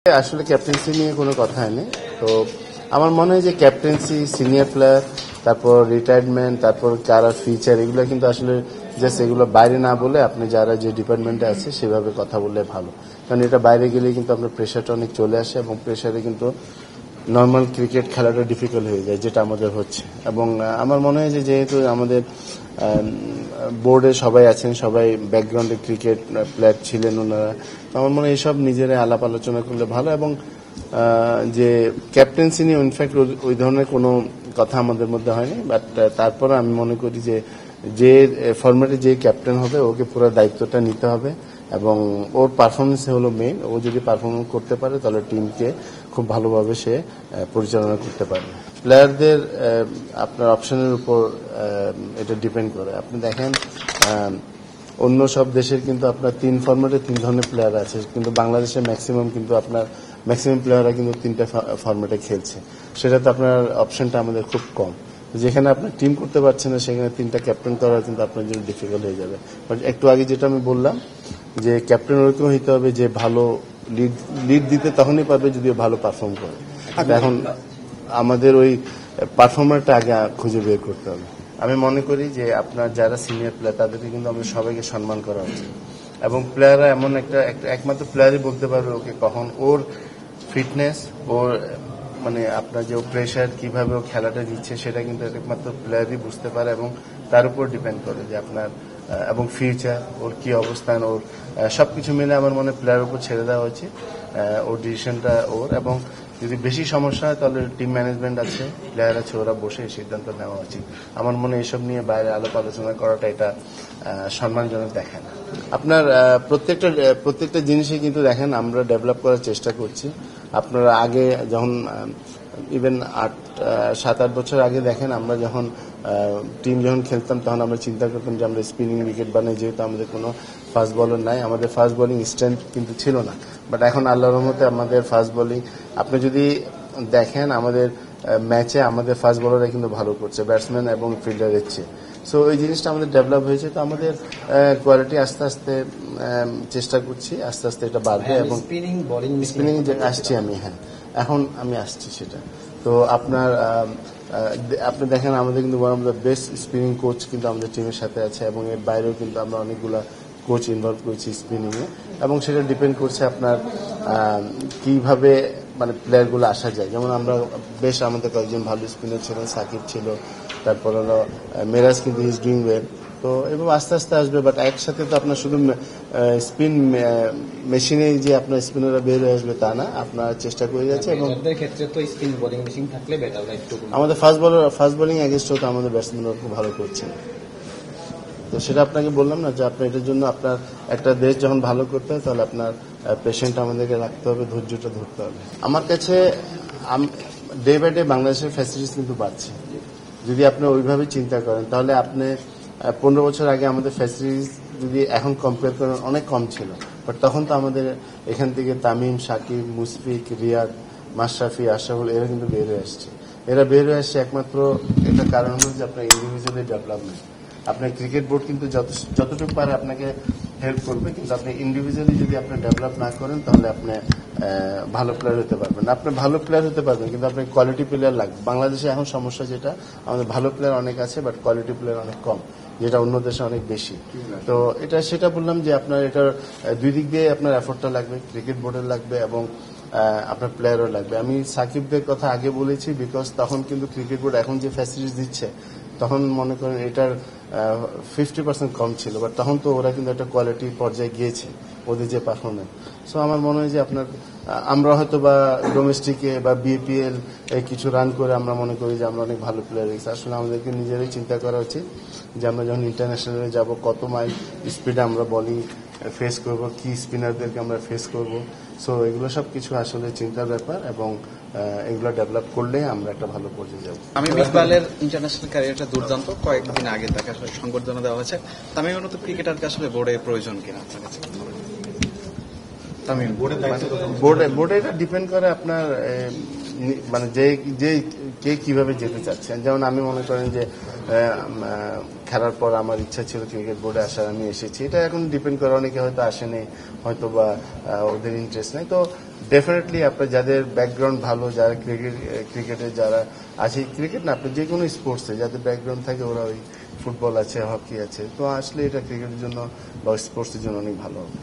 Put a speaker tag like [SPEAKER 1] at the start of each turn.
[SPEAKER 1] আসলে ক্যাপ্টেন্সি নিয়ে কোনো কথা নেই। তো আমার মনে হয় যে ক্যাপ্টেন্সি, সিনিয়র প্লেয়ার, তারপর রিটায়ারমেন্ট, তারপর কারা ফিচার, এগুলো কিন্তু আসলে জাস্ট এগুলো বাইরে না বলে আপনি যারা যে ডিপার্টমেন্টে আছে সেভাবে কথা বললে ভালো। কারণ এটা বাইরে গেলে কিন্তু আপনার প্রেশারটা অনেক চলে আসে এবং প্রেশারে কিন্তু নর্মাল ক্রিকেট খেলাটা ডিফিকাল্ট হয়ে যায়, যেটা আমাদের হচ্ছে। এবং আমার মনে হয় যে যেহেতু আমাদের বোর্ডে সবাই আছেন, সবাই ব্যাকগ্রাউন্ডে ক্রিকেট প্লেয়ার ছিলেন ওনারা, তো আমার মনে হয় এইসব নিজেরা আলাপ আলোচনা করলে ভালো। এবং যে ক্যাপ্টেন্সি নিয়ে ইনফ্যাক্ট ওই ধরনের কোনো কথা আমাদের মধ্যে হয়নি, বাট তারপরে আমি মনে করি যে ফরম্যাটে যে ক্যাপ্টেন হবে ওকে পুরো দায়িত্বটা নিতে হবে এবং ওর পারফরমেন্স হলো মেইন। ও যদি পারফরমেন্স করতে পারে তাহলে টিমকে খুব ভালোভাবে সে পরিচালনা করতে পারবে। প্লেয়ারদের আপনার অপশনের উপর এটা ডিপেন্ড করে। আপনি দেখেন অন্য সব দেশের কিন্তু আপনার 3 ফরম্যাটে 3 ধরনের প্লেয়ার আছে, কিন্তু বাংলাদেশের ম্যাক্সিমাম কিন্তু আপনার ম্যাক্সিমাম প্লেয়াররা কিন্তু 3টা ফরম্যাটে খেলছে। সেটাতে আপনার অপশনটা আমাদের খুব কম। যেখানে আপনার টিম করতে পারছেন না সেখানে 3টা ক্যাপ্টেন করা কিন্তু আপনার জন্য ডিফিকাল্ট হয়ে যাবে। বাট একটু আগে যেটা আমি বললাম যে ক্যাপ্টেন ওরকম হইতে হবে যে ভালো লিড দিতে তখনই পারবে যদি ভালো পারফর্ম করে। এখন আমাদের ওই পারফর্মারটা আগে খুঁজে বের করতে হবে। আমি মনে করি যে আপনার যারা সিনিয়র প্লেয়ার তাদেরকে কিন্তু আমাদের সবাইকে সম্মান করা উচিত এবং প্লেয়াররা এমন একমাত্র প্লেয়ারই বলতে পারবে ওকে কখন ওর ফিটনেস, ওর মানে আপনার যে প্রেশার কিভাবে ও খেলাটা দিচ্ছে সেটা কিন্তু একমাত্র প্লেয়ারই বুঝতে পারে এবং তার উপর ডিপেন্ড করে যে আপনার এবং ফিউচার ওর কি অবস্থান, ওর সবকিছু মিলে আমার মনে প্লেয়ারের উপর ছেড়ে দেওয়া উচিত। ওর ডিসিশনটা ওর, এবং যদি বেশি সমস্যা হয় তাহলে টিম ম্যানেজমেন্ট আছে, প্লেয়ার আছে, ওরা বসে সিদ্ধান্ত নেওয়া উচিত। আমার মনে হয় এসব নিয়ে বাইরে আলাপ আলোচনা করাটা এটা সম্মানজনক দেখায় না। আপনার প্রত্যেকটা জিনিসই কিন্তু দেখেন আমরা ডেভেলপ করার চেষ্টা করছি। আপনারা আগে যখন ইভেন 7-8 বছর আগে দেখেন আমরা যখন টিম যখন খেলতাম তখন আমরা চিন্তা করতাম যে আমরা স্পিনিং উইকেট বানাই, যেহেতু আমাদের কোনো ফাস্ট বলার নাই, আমাদের ফাস্ট বোলিং স্ট্রেংথ কিন্তু ছিল না। বাট এখন আল্লাহর রহমতে আমাদের ফাস্ট বোলিং, আপনি যদি দেখেন আমাদের ম্যাচে আমাদের ফাস্ট বোলাররা কিন্তু ভালো করছে ব্যাটসম্যান এবং ফিল্ডারের চেয়ে। সো এই জিনিসটা আমাদের ডেভেলপ হয়েছে, তো আমাদের কোয়ালিটি আস্তে আস্তে চেষ্টা করছি, আস্তে আস্তে এটা বাড়বে এবং স্পিনিং আসছি আমি, হ্যাঁ এখন আমি আসছি সেটা। তো আপনি দেখেন আমাদের কিন্তু one of the best spinning coach কিন্তু আমাদের টিমের সাথে আছে এবং এর বাইরেও কিন্তু আমরা অনেকগুলা কোচ ইনভলভ করেছি স্পিনিংয়ে, এবং সেটা ডিপেন্ড করছে আপনার কিভাবে মানে প্লেয়ারগুলো আসা যায়। যেমন আমরা বেশ আমাদের কয়েকজন ভালো স্পিনার ছিলেন, সাকিব ছিল, তারপর হলো মেরাজ কিন্তু ইজ ডুইং ওয়েল। তো এবং আস্তে আস্তে আসবে, বাট একসাথে তো আপনার শুধু স্পিন মেশিনে যে আপনার স্পিনাররা বের হয়ে আসবে তা না, আপনার চেষ্টা করে যাচ্ছে। এবং
[SPEAKER 2] ক্ষেত্রে তো স্পিন বোলিং মেশিন থাকলে বেটার হয়।
[SPEAKER 1] আমাদের ফাস্ট বোলিং এগেনস্টও তো আমাদের ব্যাটসম্যানরা খুব ভালো করছে। তো সেটা আপনাকে বললাম না যে আপনার এটার জন্য আপনার একটা দেশ যখন ভালো করতে হয় তাহলে আপনার পেশেন্ট আমাদেরকে রাখতে হবে, ধৈর্যটা ধরতে হবে। আমার কাছে ডে বাই ডে বাংলাদেশের ফ্যাসিলিটিস কিন্তু বাড়ছে। যদি আপনি ওইভাবে চিন্তা করেন তাহলে আপনি 15 বছর আগে আমাদের ফ্যাসিলিটিস যদি এখন কম্পেয়ার করেন অনেক কম ছিল, বাট তখন তো আমাদের এখান থেকে তামিম, সাকিব, মুশফিক, রিয়াদ, মাশরাফি, আশরাফুল এরা কিন্তু বের হয়ে আসছে। এরা বের হয়ে আসছে একমাত্র একটা কারণ হলো যে আপনার ইন্ডিভিজুয়ালি ডেভেলপমেন্ট। আপনার ক্রিকেট বোর্ড কিন্তু যতটুকু পারে আপনাকে হেল্প করবে, কিন্তু আপনি ইন্ডিভিজুয়ালি যদি আপনি ডেভেলপ না করেন তাহলে আপনি ভালো প্লেয়ার হতে পারবেন না। আপনি ভালো প্লেয়ার হতে পারবেন কিন্তু আপনার কোয়ালিটি প্লেয়ার লাগবে। বাংলাদেশে এখন সমস্যা যেটা, আমাদের ভালো প্লেয়ার অনেক আছে বাট কোয়ালিটি প্লেয়ার অনেক কম, যেটা অন্য দেশে অনেক বেশি। তো সেটা বললাম যে আপনার এটার দুই দিক দিয়ে আপনার এফোর্টটা লাগবে, ক্রিকেট বোর্ডের লাগবে এবং আপনার প্লেয়ারও লাগবে। আমি সাকিবদের কথা আগে বলেছি বিকজ তখন কিন্তু ক্রিকেট বোর্ড এখন যে ফ্যাসিলিটিস দিচ্ছে তখন মনে করেন এটার 50% কম ছিল, বাট তখন তো ওরা কিন্তু একটা কোয়ালিটি পর্যায়ে গিয়েছে ওদের যে পারফরমেন্স। সো আমার মনে হয় যে আপনার আমরা হয়তো বা ডোমেস্টিকে বা বিপিএল কিছু রান করে আমরা মনে করি যে আমরা অনেক ভালো প্লেয়ার হয়েছি। আসলে আমাদেরকে নিজেরাই চিন্তা করা উচিত যে আমরা যখন ইন্টারন্যাশনালে যাব কত মাইল স্পিডে আমরা বলিং ফেস করব, কি স্পিনারদেরকে আমরা ফেস করব। সো এগুলো সব কিছু আসলে চিন্তার ব্যাপার এবং এগুলো ডেভেলপ করলে আমরা একটা ভালো পর্যায়ে যাব।
[SPEAKER 2] তামিম ইকবালের ইন্টারন্যাশনাল ক্যারিয়ারটা দুর্দান্ত, কয়েকদিন আগে তাকে আসলে সংবর্ধনা দেওয়া হয়েছে। তামিমের মতো ক্রিকেটারকে আসলে বোর্ডে প্রয়োজন কিনা আপনার কাছে? তামিম
[SPEAKER 1] বোর্ডে এটা ডিপেন্ড করে আপনার মানে যে কে কিভাবে যেতে চাচ্ছেন। যেমন আমি মনে করেন যে খেলার পর আমার ইচ্ছা ছিল ক্রিকেট বোর্ডে আসার, আমি এসেছি। এটা এখন ডিপেন্ড করে, অনেকে হয়তো আসেনি, হয়তো বা ওদের ইন্টারেস্ট নেই। তো ডেফিনেটলি আপনার যাদের ব্যাকগ্রাউন্ড ভালো, যারা ক্রিকেটে যারা আছে, ক্রিকেট না আপনার যে কোনো স্পোর্টসে যাদের ব্যাকগ্রাউন্ড থাকে, ওরা ওই ফুটবল আছে, হকি আছে, তো আসলে এটা ক্রিকেটের জন্য বা স্পোর্টসের জন্য অনেক ভালো হবে।